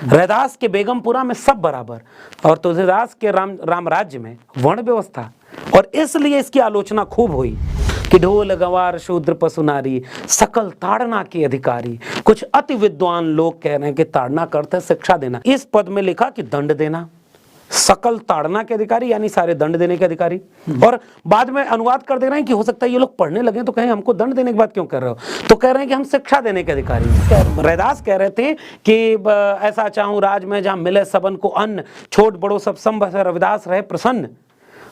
रैदास के बेगमपुरा में सब बराबर और तुलसीदास के राम राज्य में वर्ण व्यवस्था, और इसलिए इसकी आलोचना खूब हुई कि ढोल गवार शूद्र पशु नारी सकल ताड़ना के अधिकारी। कुछ अति विद्वान लोग कह रहे हैं कि ताड़ना का अर्थ है शिक्षा देना। इस पद में लिखा कि दंड देना, सकल ताड़ना के अधिकारी यानी सारे दंड देने के अधिकारी। और बाद में अनुवाद कर दे रहे हैं कि हो सकता है ये लोग पढ़ने लगे तो कहें हमको दंड देने की बात क्यों कर रहे हो, तो कह रहे हैं कि हम शिक्षा देने के अधिकारी। रैदास कह रहे थे कि ऐसा चाहूं राज में जहां मिले सबन को अन्न, छोट बड़ो सब संभ रविदास रहे प्रसन्न,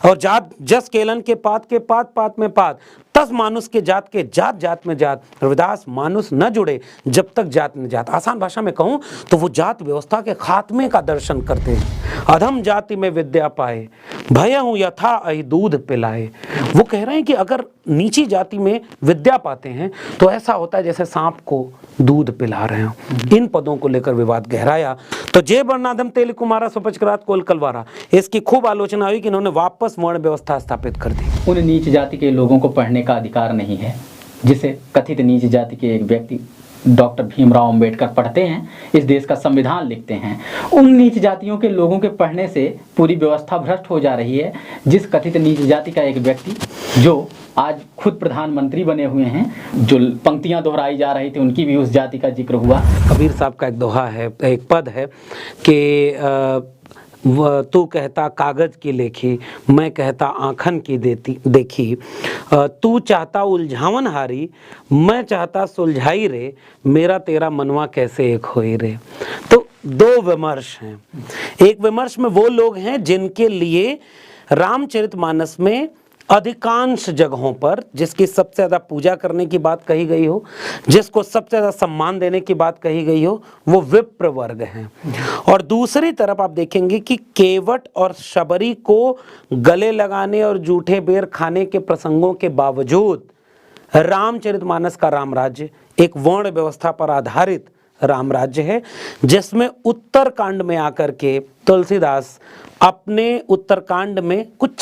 और जात जस केलन के पात पात में पात, तस मानुष के जात जात में जात, रविदास मानुष न जुड़े जब तक जात में जात। आसान भाषा में कहूं तो वो जात व्यवस्था के खात्मे का दर्शन करते हैं। अधम जाति में विद्या पाए, भय हूं यथा अहि दूध पिलाए। वो कह रहे हैं कि अगर नीची जाति में विद्या पाते हैं तो ऐसा होता है जैसे सांप को दूध पिला रहे हो। इन पदों को लेकर विवाद गहराया। तो जे वर्णाधम तेल कुमारा सुपचक्रात कोल कलवारा, इसकी खूब आलोचना हुई कि इन्होंने वापस वर्ण व्यवस्था स्थापित कर दी। उन नीच जाति के लोगों को पढ़ने का अधिकार नहीं है, जिसे कथित नीच जाति के एक व्यक्ति डॉक्टर भीमराव अंबेडकर पढ़ते हैं, इस देश का संविधान लिखते हैं। उन नीच जातियों के लोगों के पढ़ने से पूरी व्यवस्था भ्रष्ट हो जा रही है। जिस कथित नीच जाति का एक व्यक्ति जो आज खुद प्रधानमंत्री बने हुए हैं, जो पंक्तियां दोहराई जा रही थी, उनकी भी उस जाति का जिक्र हुआ। कबीर साहब का एक दोहा है, एक पद है कि तू कहता कागज की लेखी, मैं कहता आँखन की देखी, तू चाहता उलझावन हारी, मैं चाहता सुलझाई रे, मेरा तेरा मनवा कैसे एक होई रे। तो दो विमर्श हैं। एक विमर्श में वो लोग हैं जिनके लिए रामचरितमानस में अधिकांश जगहों पर जिसकी सबसे ज़्यादा पूजा करने की बात कही गई हो, जिसको सबसे ज़्यादा सम्मान देने की बात कही गई हो, वो विप्र वर्ग हैं। और दूसरी तरफ आप देखेंगे कि केवट और शबरी को गले लगाने और जूठे बेर खाने के प्रसंगों के बावजूद रामचरितमानस का राम राज्य एक वर्ण व्यवस्था पर आधारित राम राज्य है, जिसमें उत्तरकांड में आकर के तुलसीदास अपने उत्तरकांड में कुछ